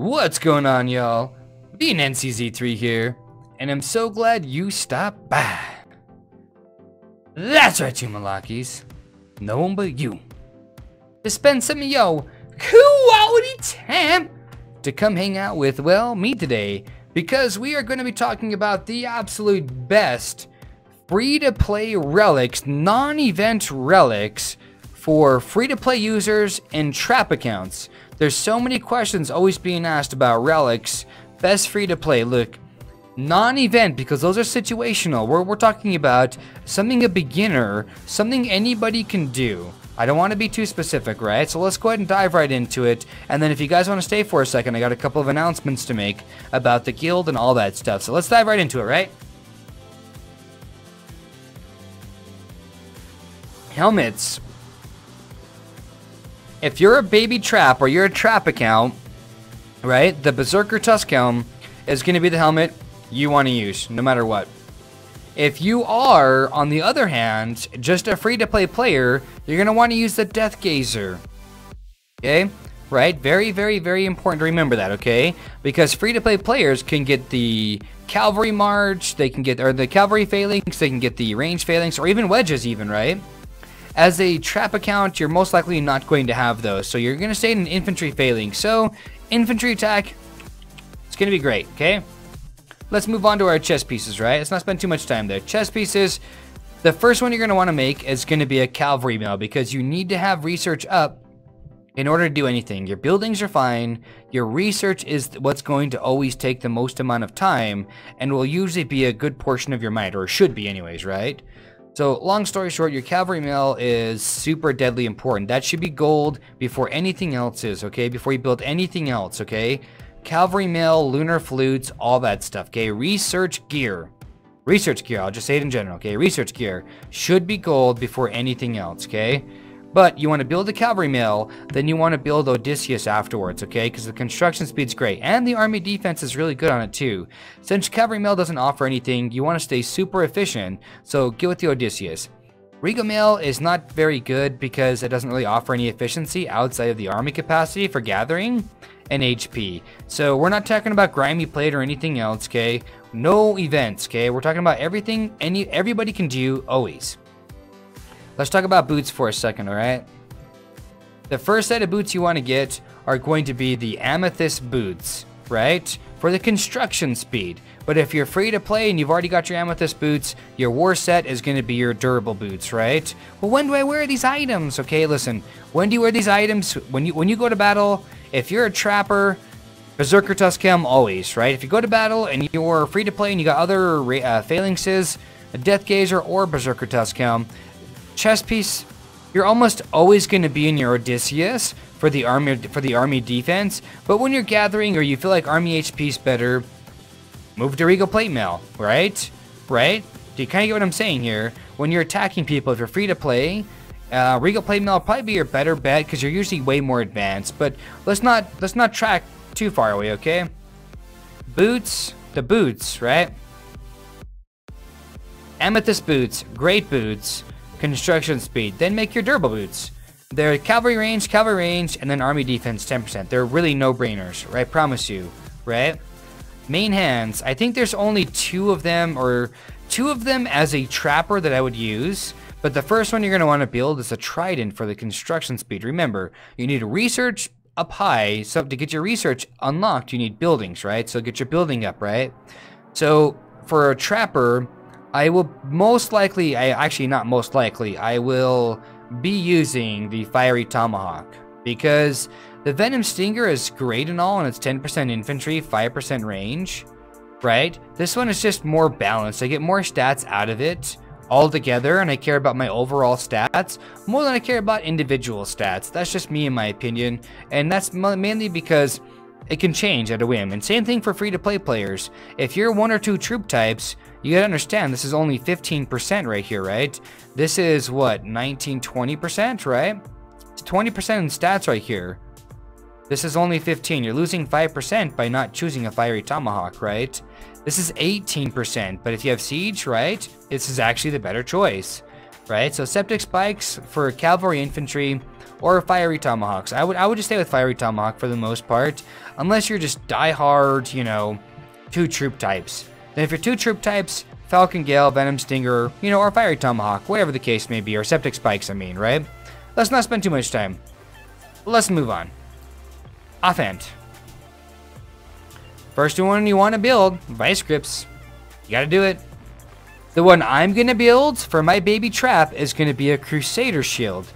What's going on, y'all? Being NCZ3 here, and I'm so glad you stopped by. That's right, you Malakis. No one but you. To spend some of your quality time to come hang out with, well, me today, because we are going to be talking about the absolute best free-to-play relics, non-event relics for free-to-play users and trap accounts. There's so many questions always being asked about relics, best free-to-play. Look, non-event, because those are situational. We're talking about something a beginner, something anybody can do. I don't want to be too specific, right? So let's go ahead and dive right into it. And then if you guys want to stay for a second, I got a couple of announcements to make about the guild and all that stuff. So let's dive right into it, right? Helmets. If you're a baby trap or you're a trap account, right, the Berserker Tusk Helm is going to be the helmet you want to use, no matter what. If you are, on the other hand, just a free-to-play player, you're going to want to use the Death Gazer. Okay? Right? Very, very, very important to remember that, okay? Because free-to-play players can get the Cavalry March, they can get, or the Cavalry Phalanx, they can get the Range Phalanx, or even Wedges even, right? As a trap account, you're most likely not going to have those, so you're going to stay in an Infantry Phalanx. So, Infantry attack, it's going to be great, okay? Let's move on to our chest pieces, right? Let's not spend too much time there. Chest pieces, the first one you're going to want to make is going to be a Cavalry Mill, because you need to have research up in order to do anything. Your buildings are fine, your research is what's going to always take the most amount of time, and will usually be a good portion of your might, or should be anyways, right? So, long story short, your Cavalry Mill is super deadly important. That should be gold before anything else is, okay? Before you build anything else, okay? Cavalry Mill, Lunar Flutes, all that stuff, okay? Research gear. Research gear, I'll just say it in general, okay? Research gear should be gold before anything else, okay? But you want to build the Cavalry Mill, then you want to build Odysseus afterwards, okay? Because the construction speed's great, and the army defense is really good on it too. Since Cavalry Mill doesn't offer anything, you want to stay super efficient, so get with the Odysseus. Regal Mill is not very good because it doesn't really offer any efficiency outside of the army capacity for gathering and HP. So we're not talking about grimy plate or anything else, okay? No events, okay? We're talking about everything everybody can do always. Let's talk about boots for a second, alright? The first set of boots you want to get are going to be the Amethyst boots, right? For the construction speed. But if you're free to play and you've already got your Amethyst boots, your war set is going to be your durable boots, right? Well, when do I wear these items? Okay, listen. When do you wear these items? When you go to battle, if you're a trapper, Berserker Tusk Helm always, right? If you go to battle and you're free to play and you got other phalanxes, a Death Gazer or Berserker Tusk Helm, chest piece, you're almost always going to be in your Odysseus for the army defense. But when you're gathering or you feel like army HP is better, move to Regal Plate Mail, right? Right? Do you kind of get what I'm saying here? When you're attacking people, if you're free to play, Regal Plate Mail will probably be your better bet because you're usually way more advanced. But let's not track too far away, okay? Boots, the boots, right? Amethyst boots, great boots. Construction speed, then make your durable boots. They're cavalry range, and then army defense 10%. They're really no-brainers, right? Promise you, right? Main hands, I think there's only two of them as a trapper that I would use. But the first one you're going to want to build is a trident for the construction speed. Remember, you need research up high, so to get your research unlocked, you need buildings, right? So get your building up, right? So for a trapper, I will most likely, I will be using the Fiery Tomahawk, because the Venom Stinger is great and all, and it's 10% infantry, 5% range, right? This one is just more balanced. I get more stats out of it altogether, and I care about my overall stats more than I care about individual stats. That's just me in my opinion, and that's mainly because it can change at a whim. And same thing for free-to-play players. If you're one or two troop types, you gotta understand this is only 15% right here, right? This is what, 19-20%, right? It's 20% in stats right here. This is only 15. You're losing 5% by not choosing a Fiery Tomahawk, right? This is 18%, but if you have Siege, right, this is actually the better choice. right? So septic spikes for cavalry infantry or fiery tomahawks. I would just stay with fiery tomahawk for the most part, unless you're just diehard, you know, 2 troop types. Then if you're 2 troop types, Falcon Gale, Venom Stinger, you know, or Fiery Tomahawk, whatever the case may be, or Septic Spikes, I mean, right? Let's not spend too much time. Let's move on. Offhand. First one you want to build, Vice Grips. You gotta do it. The one I'm gonna build for my baby trap is gonna be a Crusader Shield.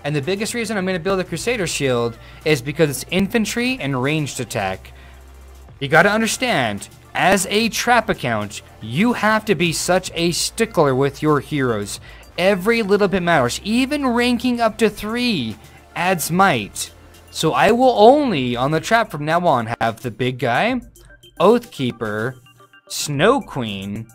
And the biggest reason I'm gonna build a Crusader Shield is because it's infantry and ranged attack. You gotta understand, as a trap account, you have to be such a stickler with your heroes. Every little bit matters. Even ranking up to 3 adds might. So I will only, on the trap from now on, have the big guy, Oathkeeper, Snow Queen,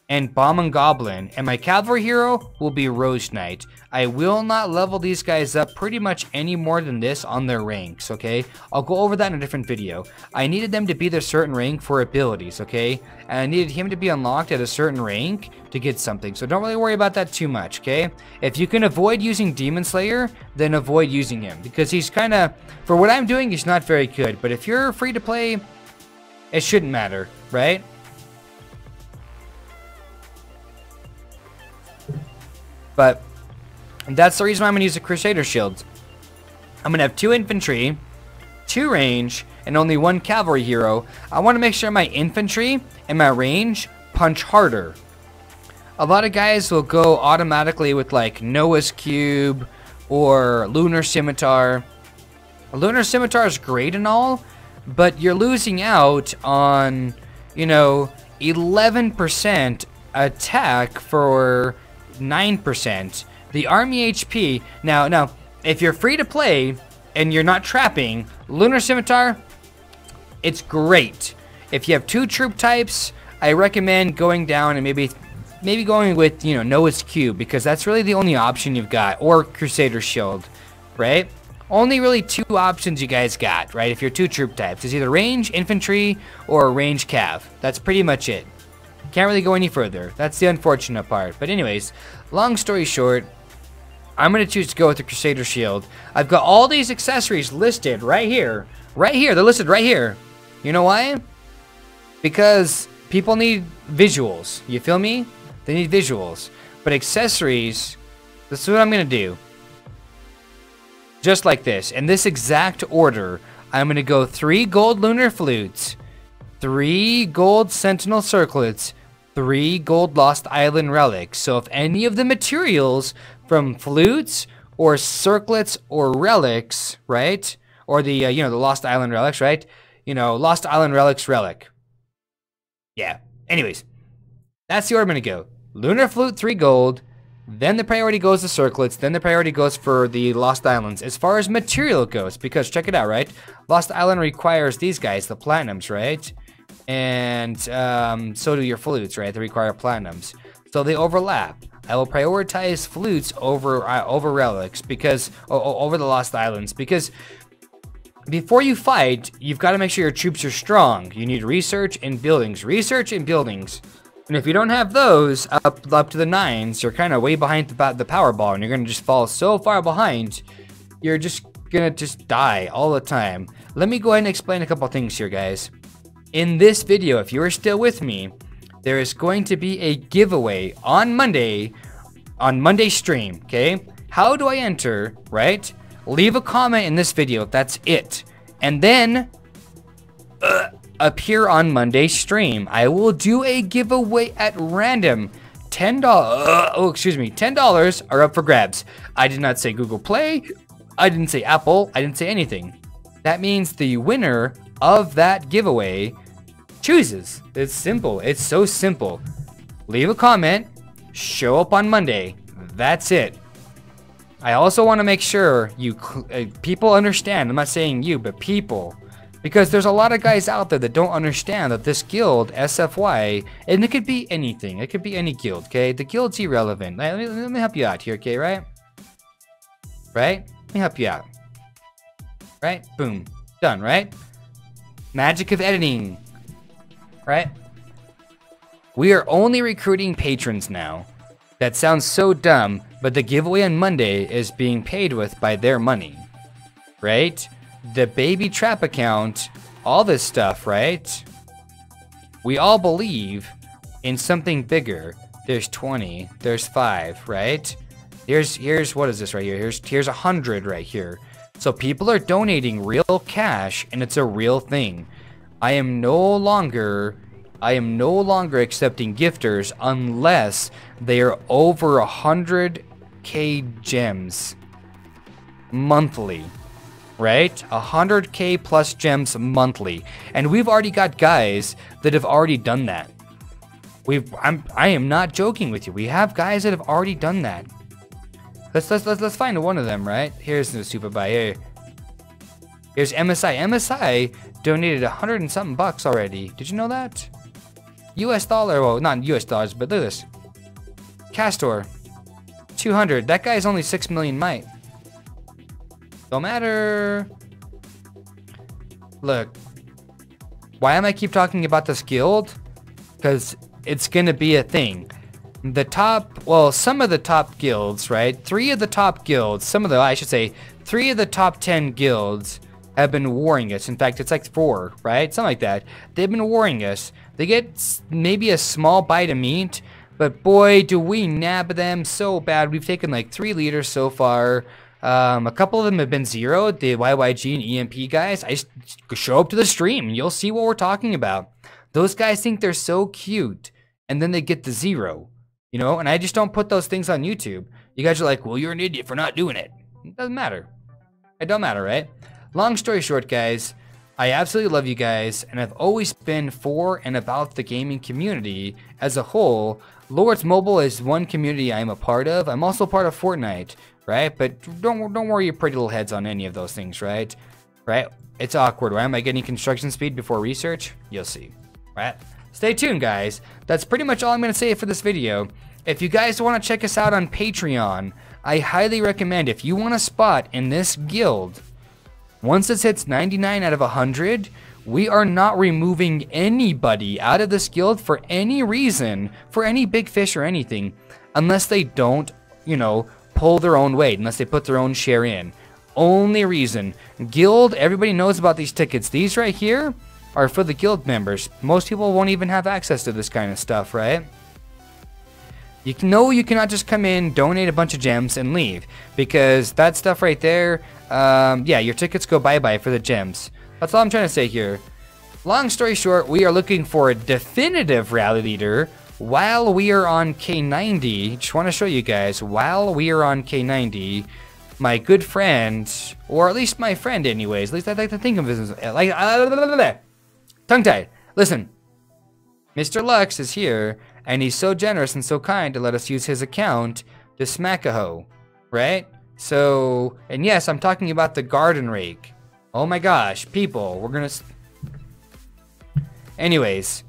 and Bomb and Goblin. And my cavalry hero will be Rose Knight. I will not level these guys up pretty much any more than this on their ranks, okay? I'll go over that in a different video. I needed them to be their certain rank for abilities, okay? And I needed him to be unlocked at a certain rank to get something. So don't really worry about that too much, okay? If you can avoid using Demon Slayer, then avoid using him. Because he's kind of, for what I'm doing, he's not very good. But if you're free to play, it shouldn't matter, right? But that's the reason why I'm going to use the Crusader Shield. I'm going to have 2 infantry, 2 range, and only 1 cavalry hero. I want to make sure my infantry and my range punch harder. A lot of guys will go automatically with like Noah's Cube or Lunar Scimitar. Lunar Scimitar is great and all, but you're losing out on, you know, 11% attack for 9%. The army HP, now, if you're free to play and you're not trapping, Lunar Scimitar, it's great. If you have 2 troop types, I recommend going down and maybe going with, you know, Noah's Cube, because that's really the only option you've got, or Crusader Shield, right? Only really 2 options you guys got, right? If you're 2 troop types, it's either range, infantry, or range cav. That's pretty much it. Can't really go any further. That's the unfortunate part. But anyways, long story short, I'm going to choose to go with the Crusader Shield. I've got all these accessories listed right here. Right here. They're listed right here. You know why? Because people need visuals. You feel me? They need visuals. But accessories, this is what I'm going to do. Just like this. In this exact order, I'm going to go 3 gold lunar flutes, 3 gold sentinel circlets, 3 gold Lost Island relics. So if any of the materials from flutes or circlets or relics, right? Or the, you know, the Lost Island relics, right? You know, Lost Island relics relic. Yeah. Anyways, that's the order I'm going to go. Lunar flute, 3 gold. Then the priority goes to circlets. Then the priority goes for the Lost Islands. As far as material goes, because check it out, right? Lost Island requires these guys, the platinums, right? And so do your flutes, right? They require platinums. So they overlap. I will prioritize flutes over relics, because over the Lost Islands, because before you fight, you've got to make sure your troops are strong. You need research and buildings. Research and buildings. And if you don't have those up to the 9s, you're kind of way behind the Powerball, and you're going to just fall so far behind, you're just going to just die all the time. Let me go ahead and explain a couple things here, guys. In this video, if you are still with me, there is going to be a giveaway on Monday stream, okay? How do I enter, right? Leave a comment in this video if that's it. And then appear on Monday stream. I will do a giveaway at random. $10 are up for grabs. I did not say Google Play. I didn't say Apple. I didn't say anything. That means the winner of that giveaway chooses. It's simple. It's so simple. Leave a comment. Show up on Monday. That's it. I also want to make sure people understand. I'm not saying you, but people. Because there's a lot of guys out there that don't understand that this guild, SFY, and it could be anything. It could be any guild, okay? The guild's irrelevant. Let me help you out here, okay, right? Right? Let me help you out. Right? Boom. Done, right? Magic of editing. Right? We are only recruiting patrons now. That sounds so dumb, but the giveaway on Monday is being paid with by their money, right? The baby trap account, all this stuff, right? We all believe in something bigger. There's 20, there's 5, right? Here's what is this right here? Here's 100 right here. So people are donating real cash, and it's a real thing. I am no longer accepting gifters unless they are over 100k gems monthly, right? 100k plus gems monthly, and we've already got guys that have already done that. I am not joking with you. We have guys that have already done that. Let's find one of them, right? Here's the super buy. Here's MSI. MSI donated 100 and something bucks already. Did you know that? US dollar, well, not US dollars, but look at this. Castor, 200. That guy's only 6 million might. Don't matter. Look, why am I keep talking about this guild? Because it's gonna be a thing. The top, well, some of the top guilds, right? 3 of the top guilds, I should say, 3 of the top 10 guilds have been warring us. In fact, it's like 4, right? Something like that. They've been warring us. They get maybe a small bite of meat, but boy, do we nab them so bad. We've taken like 3 leaders so far. A couple of them have been zeroed. The YYG and EMP guys, I just show up to the stream and you'll see what we're talking about. Those guys think they're so cute, and then they get the 0. You know, and I just don't put those things on YouTube. You guys are like, well, you're an idiot for not doing it. It doesn't matter. It don't matter, right? Long story short, guys, I absolutely love you guys, and I've always been for and about the gaming community as a whole. Lords Mobile is one community I'm a part of. I'm also part of Fortnite, right? But don't worry your pretty little heads on any of those things, right? Right? It's awkward. Why am I getting construction speed before research? You'll see, right? Stay tuned, guys. That's pretty much all I'm going to say for this video. If you guys want to check us out on Patreon, I highly recommend, if you want a spot in this guild, once this hits 99 out of 100, we are not removing anybody out of this guild for any reason, for any big fish or anything, unless they don't, you know, pull their own weight, unless they put their own share in. Only reason. Guild, everybody knows about these tickets. These right here are for the guild members. Most people won't even have access to this kind of stuff, right? You cannot just come in, donate a bunch of gems, and leave. Because that stuff right there, yeah, your tickets go bye-bye for the gems. That's all I'm trying to say here. Long story short, we are looking for a definitive rally leader while we are on K90. Just want to show you guys, while we are on K90, my good friend, or at least my friend anyways, at least I'd like to think of him as, like, tongue-tied. Listen, Mr. Lux is here, and he's so generous and so kind to let us use his account to smack a hoe, right? So, and yes, I'm talking about the garden rake. Oh my gosh, people, we're gonna... Anyways,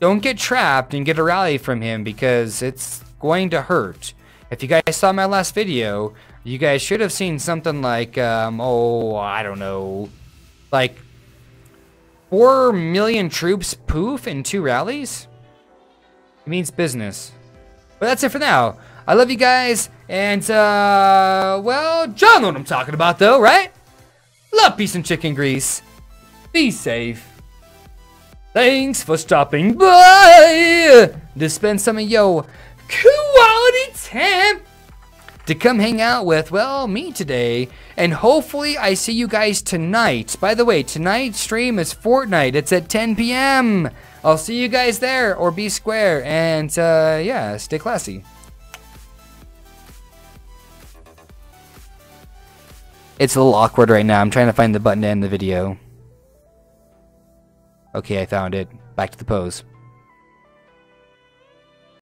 don't get trapped and get a rally from him because it's going to hurt. If you guys saw my last video, you guys should have seen something like, oh, I don't know, like 4 million troops poof in 2 rallies? It means business. But that's it for now. I love you guys, and, well, John know what I'm talking about, though, right? Love, peace, and chicken grease. Be safe. Thanks for stopping by to spend some of your quality time to come hang out with, well, me today. And hopefully I see you guys tonight. By the way, tonight's stream is Fortnite. It's at 10 p.m. I'll see you guys there, or be square. And, yeah, stay classy. It's a little awkward right now. I'm trying to find the button to end the video. Okay, I found it. Back to the pose.